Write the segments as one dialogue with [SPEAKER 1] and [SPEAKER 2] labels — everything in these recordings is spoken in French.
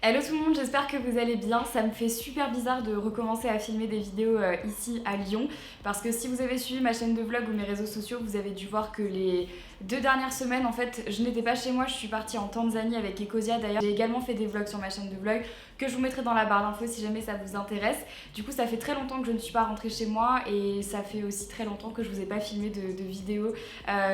[SPEAKER 1] Hello tout le monde, j'espère que vous allez bien. Ça me fait super bizarre de recommencer à filmer des vidéos ici à Lyon parce que si vous avez suivi ma chaîne de vlog ou mes réseaux sociaux, vous avez dû voir que les 2 dernières semaines, en fait, je n'étais pas chez moi, je suis partie en Tanzanie avec Ecosia. D'ailleurs, j'ai également fait des vlogs sur ma chaîne de vlog que je vous mettrai dans la barre d'infos si jamais ça vous intéresse. Du coup, ça fait très longtemps que je ne suis pas rentrée chez moi et ça fait aussi très longtemps que je vous ai pas filmé de vidéos.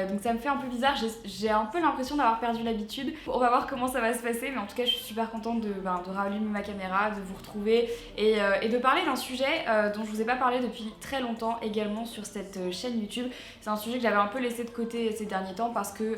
[SPEAKER 1] Donc ça me fait un peu bizarre, j'ai un peu l'impression d'avoir perdu l'habitude. On va voir comment ça va se passer, mais en tout cas, je suis super contente de rallumer ma caméra, de vous retrouver et de parler d'un sujet dont je vous ai pas parlé depuis très longtemps également sur cette chaîne YouTube. C'est un sujet que j'avais un peu laissé de côté ces derniers temps parce que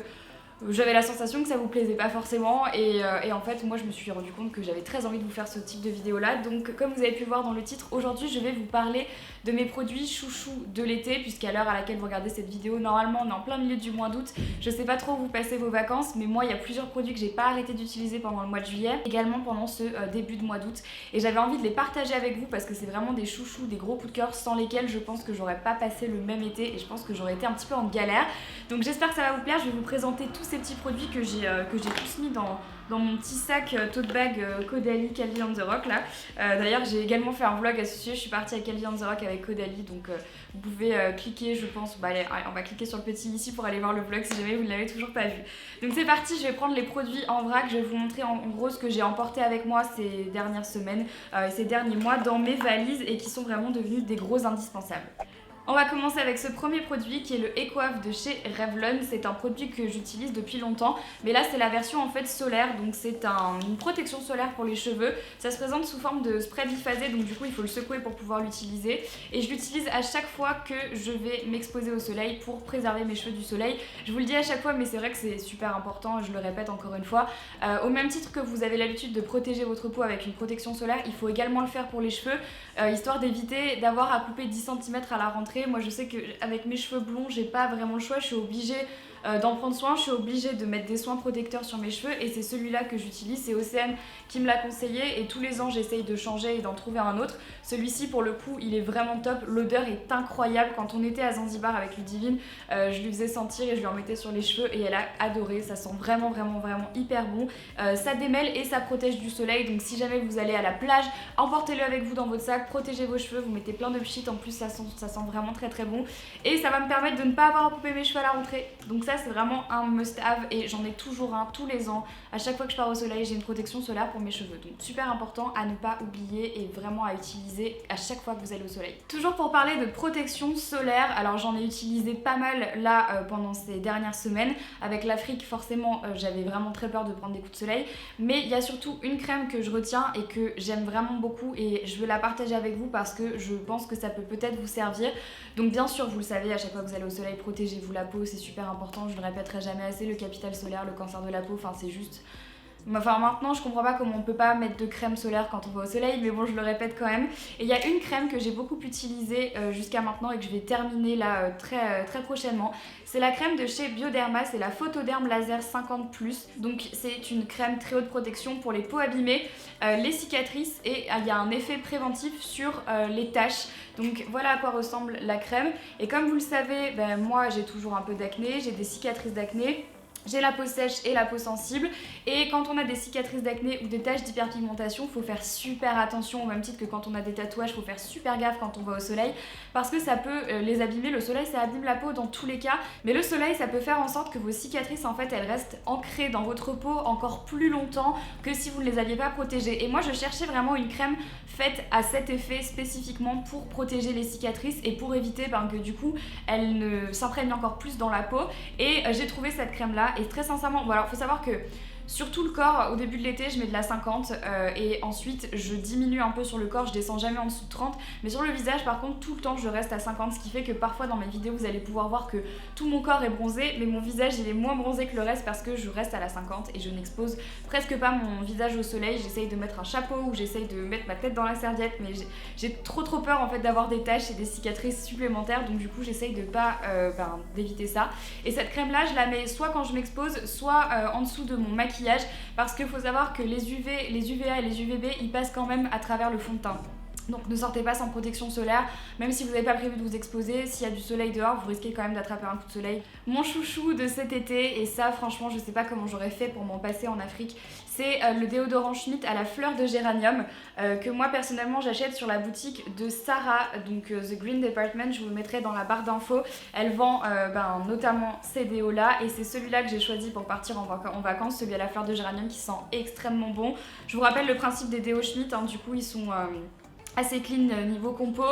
[SPEAKER 1] j'avais la sensation que ça vous plaisait pas forcément et en fait moi je me suis rendu compte que j'avais très envie de vous faire ce type de vidéo là. Donc comme vous avez pu le voir dans le titre, aujourd'hui je vais vous parler de mes produits chouchous de l'été, puisqu'à l'heure à laquelle vous regardez cette vidéo, normalement on est en plein milieu du mois d'août. Je sais pas trop où vous passez vos vacances, mais moi il y a plusieurs produits que j'ai pas arrêté d'utiliser pendant le mois de juillet, également pendant ce début de mois d'août, et j'avais envie de les partager avec vous parce que c'est vraiment des chouchous, des gros coups de cœur sans lesquels je pense que j'aurais pas passé le même été et je pense que j'aurais été un petit peu en galère. Donc j'espère que ça va vous plaire. Je vais vous présenter tous ces petits produits que j'ai tous mis dans mon petit sac tote bag Caudalie Calvi on the Rock là. D'ailleurs j'ai également fait un vlog à ce sujet, je suis partie à Calvi on the Rock avec Caudalie, donc vous pouvez cliquer, je pense, allez, on va cliquer sur le petit ici pour aller voir le vlog si jamais vous ne l'avez toujours pas vu. Donc c'est parti, je vais prendre les produits en vrac, je vais vous montrer en gros ce que j'ai emporté avec moi ces dernières semaines et ces derniers mois dans mes valises et qui sont vraiment devenus des gros indispensables. On va commencer avec ce premier produit qui est le Ecoaf de chez Revlon. C'est un produit que j'utilise depuis longtemps, mais là c'est la version en fait solaire, donc c'est une protection solaire pour les cheveux. Ça se présente sous forme de spray biphasé, donc du coup il faut le secouer pour pouvoir l'utiliser, et je l'utilise à chaque fois que je vais m'exposer au soleil pour préserver mes cheveux du soleil. Je vous le dis à chaque fois, mais c'est vrai que c'est super important, je le répète encore une fois. Au même titre que vous avez l'habitude de protéger votre peau avec une protection solaire, il faut également le faire pour les cheveux, histoire d'éviter d'avoir à couper 10 cm à la rentrée. Moi je sais qu'avec mes cheveux blonds j'ai pas vraiment le choix, je suis obligée d'en prendre soin, je suis obligée de mettre des soins protecteurs sur mes cheveux et c'est celui-là que j'utilise, c'est Océane qui me l'a conseillé et tous les ans j'essaye de changer et d'en trouver un autre. Celui-ci pour le coup il est vraiment top, l'odeur est incroyable. Quand on était à Zanzibar avec Ludivine, je lui faisais sentir et je lui en mettais sur les cheveux et elle a adoré, ça sent vraiment hyper bon, ça démêle et ça protège du soleil, donc si jamais vous allez à la plage, emportez-le avec vous dans votre sac, protégez vos cheveux, vous mettez plein de pchit, en plus ça sent vraiment très bon et ça va me permettre de ne pas avoir à couper mes cheveux à la rentrée. Donc ça c'est vraiment un must have et j'en ai toujours un tous les ans. À chaque fois que je pars au soleil j'ai une protection solaire pour mes cheveux, donc super important à ne pas oublier et vraiment à utiliser à chaque fois que vous allez au soleil. Toujours pour parler de protection solaire, alors j'en ai utilisé pas mal là pendant ces dernières semaines. Avec l'Afrique forcément j'avais vraiment très peur de prendre des coups de soleil, mais il y a surtout une crème que je retiens et que j'aime vraiment beaucoup et je veux la partager avec vous parce que je pense que ça peut peut-être vous servir. Donc bien sûr vous le savez, à chaque fois que vous allez au soleil, protégez-vous la peau, c'est super important, je ne le répéterai jamais assez, le capital solaire, le cancer de la peau, enfin c'est juste... Enfin maintenant je comprends pas comment on peut pas mettre de crème solaire quand on va au soleil, mais bon je le répète quand même. Et il y a une crème que j'ai beaucoup utilisée jusqu'à maintenant et que je vais terminer là très prochainement. C'est la crème de chez Bioderma, c'est la Photoderm Laser 50+. Donc c'est une crème très haute protection pour les peaux abîmées, les cicatrices et il y a un effet préventif sur les taches. Donc voilà à quoi ressemble la crème. Et comme vous le savez, moi j'ai toujours un peu d'acné, j'ai des cicatrices d'acné. J'ai la peau sèche et la peau sensible, et quand on a des cicatrices d'acné ou des taches d'hyperpigmentation, il faut faire super attention, au même titre que quand on a des tatouages, il faut faire super gaffe quand on va au soleil parce que ça peut les abîmer. Le soleil ça abîme la peau dans tous les cas, mais le soleil ça peut faire en sorte que vos cicatrices en fait elles restent ancrées dans votre peau encore plus longtemps que si vous ne les aviez pas protégées. Et moi je cherchais vraiment une crème faite à cet effet spécifiquement pour protéger les cicatrices et pour éviter que du coup elles ne s'imprègnent encore plus dans la peau, et j'ai trouvé cette crème là. Et très sincèrement, bon alors faut savoir que sur tout le corps, au début de l'été, je mets de la 50 et ensuite je diminue un peu sur le corps, je descends jamais en dessous de 30. Mais sur le visage, par contre, tout le temps, je reste à 50, ce qui fait que parfois dans mes vidéos, vous allez pouvoir voir que tout mon corps est bronzé, mais mon visage, il est moins bronzé que le reste parce que je reste à la 50 et je n'expose presque pas mon visage au soleil. J'essaye de mettre un chapeau ou j'essaye de mettre ma tête dans la serviette, mais j'ai trop peur en fait d'avoir des taches et des cicatrices supplémentaires, donc du coup, j'essaye de pas d'éviter ça. Et cette crème-là, je la mets soit quand je m'expose, soit en dessous de mon maquillage, parce qu'il faut savoir que les UV, les UVA et les UVB ils passent quand même à travers le fond de teint. Donc ne sortez pas sans protection solaire, même si vous n'avez pas prévu de vous exposer, s'il y a du soleil dehors, vous risquez quand même d'attraper un coup de soleil. Mon chouchou de cet été, et ça franchement je sais pas comment j'aurais fait pour m'en passer en Afrique, c'est le déodorant Schmitt à la fleur de géranium que moi personnellement j'achète sur la boutique de Sarah, donc The Green Department, je vous le mettrai dans la barre d'infos. Elle vend notamment ces déos là et c'est celui-là que j'ai choisi pour partir en vacances, celui à la fleur de géranium qui sent extrêmement bon. Je vous rappelle le principe des déos Schmitt, hein, du coup ils sont assez clean niveau compo,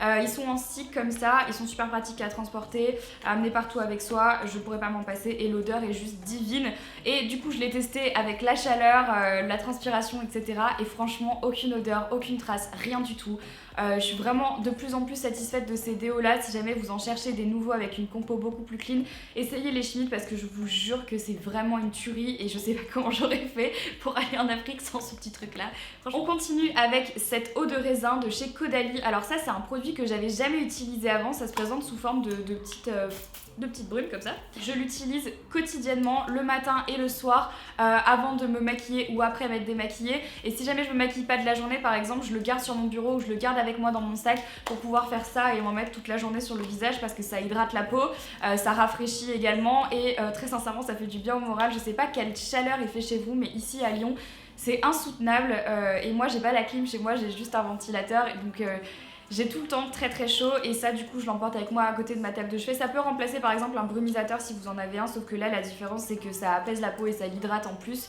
[SPEAKER 1] ils sont en stick comme ça, ils sont super pratiques à transporter, à amener partout avec soi, je pourrais pas m'en passer et l'odeur est juste divine. Et du coup je l'ai testé avec la chaleur, la transpiration etc. et franchement aucune odeur, aucune trace, rien du tout. Je suis vraiment de plus en plus satisfaite de ces déos là. Si jamais vous en cherchez des nouveaux avec une compo beaucoup plus clean, essayez les Schmitt parce que je vous jure que c'est vraiment une tuerie et je sais pas comment j'aurais fait pour aller en Afrique sans ce petit truc là. On continue avec cette eau de raisin de chez Caudalie. Alors ça c'est un produit que j'avais jamais utilisé avant, ça se présente sous forme de petites brumes comme ça. Je l'utilise quotidiennement le matin et le soir avant de me maquiller ou après m'être démaquillée. Et si jamais je me maquille pas de la journée par exemple, je le garde sur mon bureau ou je le garde avec moi dans mon sac pour pouvoir faire ça et m'en mettre toute la journée sur le visage parce que ça hydrate la peau, ça rafraîchit également et très sincèrement ça fait du bien au moral. Je sais pas quelle chaleur il fait chez vous mais ici à Lyon c'est insoutenable et moi j'ai pas la clim chez moi, j'ai juste un ventilateur et donc j'ai tout le temps très très chaud et ça du coup je l'emporte avec moi à côté de ma table de chevet. Ça peut remplacer par exemple un brumisateur si vous en avez un, sauf que là la différence c'est que ça apaise la peau et ça l'hydrate en plus.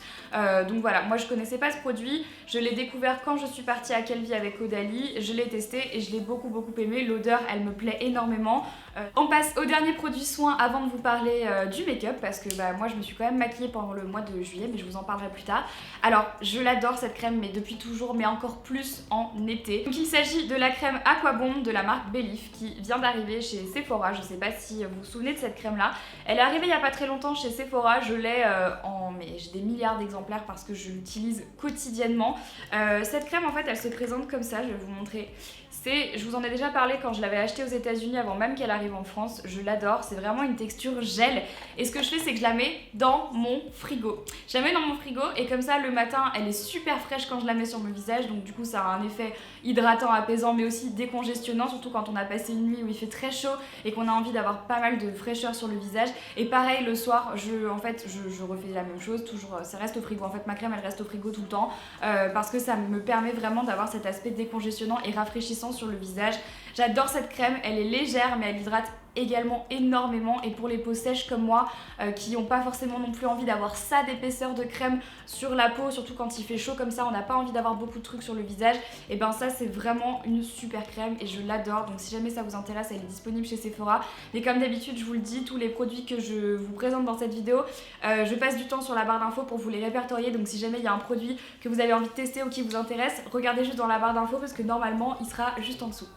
[SPEAKER 1] Donc voilà, moi je connaissais pas ce produit, je l'ai découvert quand je suis partie à Calvi avec Caudalie, je l'ai testé et je l'ai beaucoup aimé, l'odeur elle me plaît énormément. On passe au dernier produit soin avant de vous parler du make-up parce que moi je me suis quand même maquillée pendant le mois de juillet mais je vous en parlerai plus tard. Alors je l'adore cette crème mais depuis toujours mais encore plus en été. Donc il s'agit de la crème Aquabomb de la marque Belif qui vient d'arriver chez Sephora. Je sais pas si vous vous souvenez de cette crème là. Elle est arrivée il y a pas très longtemps chez Sephora. Je l'ai mais j'ai des milliards d'exemplaires parce que je l'utilise quotidiennement. Cette crème en fait elle se présente comme ça, je vais vous montrer. Je vous en ai déjà parlé quand je l'avais achetée aux États-Unis avant même qu'elle arrive en France. Je l'adore, c'est vraiment une texture gel. Et ce que je fais, c'est que je la mets dans mon frigo. Je la mets dans mon frigo et comme ça, le matin, elle est super fraîche quand je la mets sur mon visage. Donc du coup, ça a un effet hydratant, apaisant, mais aussi décongestionnant, surtout quand on a passé une nuit où il fait très chaud et qu'on a envie d'avoir pas mal de fraîcheur sur le visage. Et pareil, le soir, je refais la même chose. Toujours, ça reste au frigo. En fait, ma crème, elle reste au frigo tout le temps parce que ça me permet vraiment d'avoir cet aspect décongestionnant et rafraîchissant sur le visage. J'adore cette crème, elle est légère mais elle hydrate également énormément et pour les peaux sèches comme moi qui n'ont pas forcément non plus envie d'avoir ça d'épaisseur de crème sur la peau, surtout quand il fait chaud comme ça, on n'a pas envie d'avoir beaucoup de trucs sur le visage, et ben ça c'est vraiment une super crème et je l'adore. Donc si jamais ça vous intéresse, elle est disponible chez Sephora. Mais comme d'habitude je vous le dis, tous les produits que je vous présente dans cette vidéo, je passe du temps sur la barre d'infos pour vous les répertorier. Donc si jamais il y a un produit que vous avez envie de tester ou qui vous intéresse, regardez juste dans la barre d'infos parce que normalement il sera juste en dessous.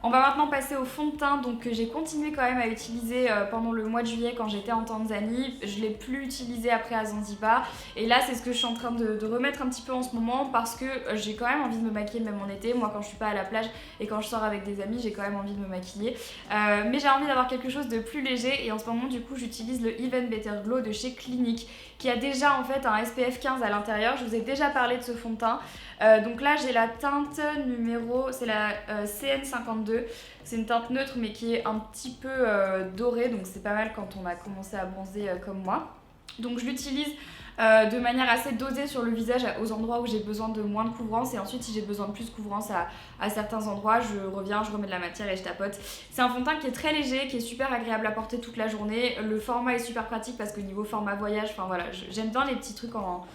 [SPEAKER 1] On va maintenant passer au fond de teint donc, que j'ai continué quand même à utiliser pendant le mois de juillet quand j'étais en Tanzanie. Je ne l'ai plus utilisé après à Zanzibar et là c'est ce que je suis en train de remettre un petit peu en ce moment parce que j'ai quand même envie de me maquiller même en été. Moi quand je suis pas à la plage et quand je sors avec des amis j'ai quand même envie de me maquiller mais j'ai envie d'avoir quelque chose de plus léger et en ce moment du coup j'utilise le Even Better Glow de chez Clinique qui a déjà en fait un SPF 15 à l'intérieur. Je vous ai déjà parlé de ce fond de teint. Donc là j'ai la teinte numéro, c'est la CN52. C'est une teinte neutre mais qui est un petit peu dorée, donc c'est pas mal quand on a commencé à bronzer comme moi. Donc je l'utilise de manière assez dosée sur le visage aux endroits où j'ai besoin de moins de couvrance et ensuite si j'ai besoin de plus de couvrance à certains endroits, je reviens, je remets de la matière et je tapote. C'est un fond de teint qui est très léger, qui est super agréable à porter toute la journée. Le format est super pratique parce que niveau format voyage, enfin voilà, j'aime bien les petits trucs en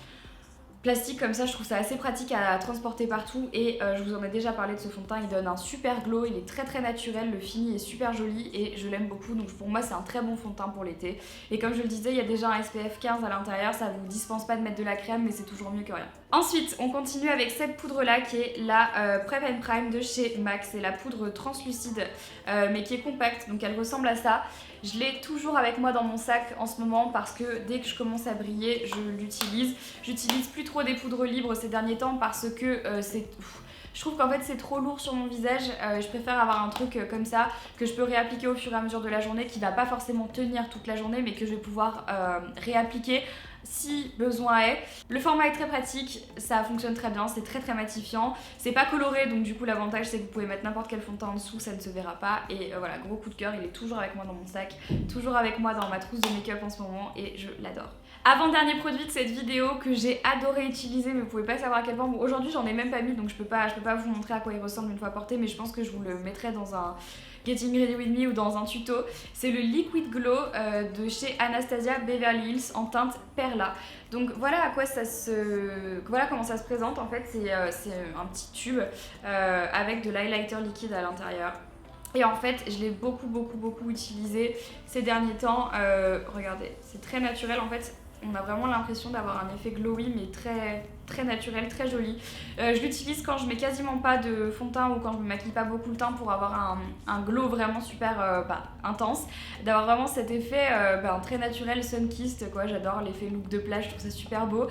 [SPEAKER 1] plastique comme ça, je trouve ça assez pratique à transporter partout et je vous en ai déjà parlé de ce fond de teint, il donne un super glow, il est très naturel, le fini est super joli et je l'aime beaucoup, donc pour moi c'est un très bon fond de teint pour l'été. Et comme je le disais, il y a déjà un SPF 15 à l'intérieur, ça vous dispense pas de mettre de la crème mais c'est toujours mieux que rien. Ensuite on continue avec cette poudre là qui est la Prep and Prime de chez MAC, c'est la poudre translucide mais qui est compacte, donc elle ressemble à ça. Je l'ai toujours avec moi dans mon sac en ce moment parce que dès que je commence à briller, je l'utilise. J'utilise plus trop des poudres libres ces derniers temps parce que je trouve qu'en fait c'est trop lourd sur mon visage. Je préfère avoir un truc comme ça que je peux réappliquer au fur et à mesure de la journée qui va pas forcément tenir toute la journée mais que je vais pouvoir réappliquer si besoin est. Le format est très pratique, ça fonctionne très bien, c'est très matifiant. C'est pas coloré, donc du coup l'avantage c'est que vous pouvez mettre n'importe quel fond de teint en dessous, ça ne se verra pas. Et voilà, gros coup de cœur, il est toujours avec moi dans mon sac, toujours avec moi dans ma trousse de make-up en ce moment et je l'adore. Avant-dernier produit de cette vidéo que j'ai adoré utiliser, mais vous pouvez pas savoir à quel point. Bon, aujourd'hui j'en ai même pas mis, donc je peux pas vous montrer à quoi il ressemble une fois porté, mais je pense que je vous le mettrai dans un Getting Ready With Me ou dans un tuto. C'est le Liquid Glow de chez Anastasia Beverly Hills en teinte Perla. Donc voilà à quoi voilà comment ça se présente. En fait c'est un petit tube avec de l'highlighter liquide à l'intérieur. Et en fait, je l'ai beaucoup utilisé ces derniers temps. Regardez, c'est très naturel. En fait, on a vraiment l'impression d'avoir un effet glowy, mais très naturel, très joli. Je l'utilise quand je mets quasiment pas de fond de teint ou quand je me maquille pas beaucoup le teint pour avoir un glow vraiment super intense. D'avoir vraiment cet effet très naturel, sun-kissed, quoi. J'adore l'effet look de plage, je trouve ça super beau.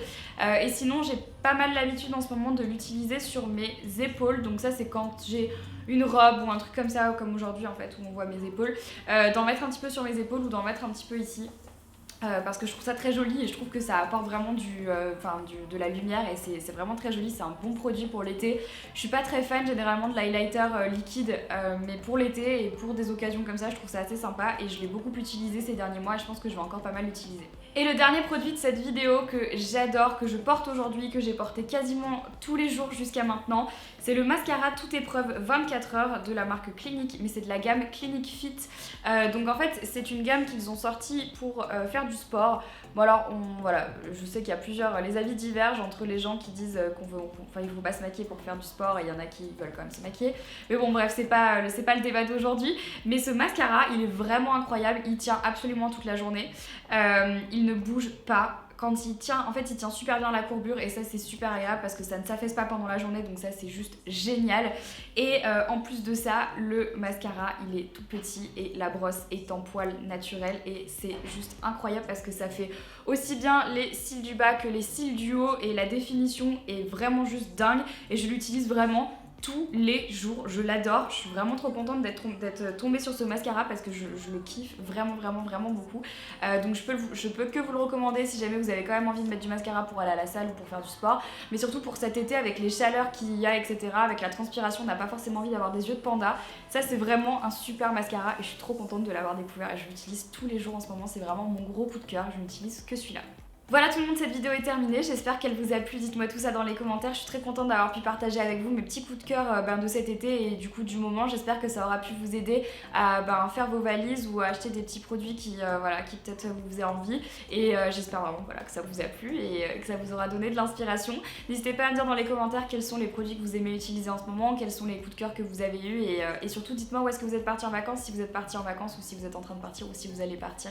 [SPEAKER 1] Et sinon, j'ai pas mal l'habitude en ce moment de l'utiliser sur mes épaules. Donc ça, c'est quand j'ai une robe ou un truc comme ça, comme aujourd'hui en fait, où on voit mes épaules. D'en mettre un petit peu sur mes épaules ou d'en mettre un petit peu ici. Parce que je trouve ça très joli et je trouve que ça apporte vraiment de la lumière et c'est vraiment très joli, c'est un bon produit pour l'été. Je suis pas très fan généralement de l'highlighter liquide, mais pour l'été et pour des occasions comme ça, je trouve ça assez sympa et je l'ai beaucoup utilisé ces derniers mois et je pense que je vais encore pas mal l'utiliser. Et le dernier produit de cette vidéo que j'adore, que je porte aujourd'hui, que j'ai porté quasiment tous les jours jusqu'à maintenant, c'est le mascara toute épreuve 24 heures de la marque Clinique, mais c'est de la gamme Clinique Fit. Donc en fait, c'est une gamme qu'ils ont sortie pour faire du sport. Bon alors, voilà, je sais qu'il y a les avis divergent entre les gens qui disent il faut pas se maquiller pour faire du sport et il y en a qui veulent quand même se maquiller. Mais bon bref, c'est pas le débat d'aujourd'hui. Mais ce mascara, il est vraiment incroyable, il tient absolument toute la journée. Il ne bouge pas. Quand il tient, en fait il tient super bien la courbure et ça c'est super agréable parce que ça ne s'affaisse pas pendant la journée, donc ça c'est juste génial. Et en plus de ça, le mascara il est tout petit et la brosse est en poil naturel et c'est juste incroyable parce que ça fait aussi bien les cils du bas que les cils du haut et la définition est vraiment juste dingue et je l'utilise vraiment tous les jours, je l'adore, je suis vraiment trop contente d'être tombée sur ce mascara parce que je le kiffe vraiment beaucoup. Donc je peux que vous le recommander si jamais vous avez quand même envie de mettre du mascara pour aller à la salle ou pour faire du sport, mais surtout pour cet été avec les chaleurs qu'il y a, etc., avec la transpiration, on n'a pas forcément envie d'avoir des yeux de panda. Ça c'est vraiment un super mascara et je suis trop contente de l'avoir découvert et je l'utilise tous les jours en ce moment, c'est vraiment mon gros coup de cœur, je n'utilise que celui-là. Voilà tout le monde, cette vidéo est terminée, j'espère qu'elle vous a plu, dites-moi tout ça dans les commentaires, je suis très contente d'avoir pu partager avec vous mes petits coups de cœur de cet été et du coup du moment, j'espère que ça aura pu vous aider à faire vos valises ou à acheter des petits produits qui peut-être vous faisaient envie et j'espère vraiment que ça vous a plu et que ça vous aura donné de l'inspiration. N'hésitez pas à me dire dans les commentaires quels sont les produits que vous aimez utiliser en ce moment, quels sont les coups de cœur que vous avez eus et surtout dites-moi où est-ce que vous êtes partis en vacances, si vous êtes partis en vacances ou si vous êtes en train de partir ou si vous allez partir.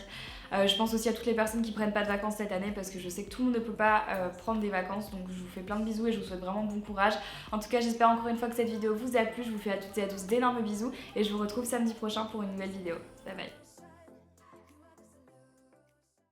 [SPEAKER 1] Je pense aussi à toutes les personnes qui prennent pas de vacances cette année parce que je sais que tout le monde ne peut pas prendre des vacances, donc je vous fais plein de bisous et je vous souhaite vraiment bon courage. En tout cas, j'espère encore une fois que cette vidéo vous a plu, je vous fais à toutes et à tous d'énormes bisous et je vous retrouve samedi prochain pour une nouvelle vidéo. Bye bye.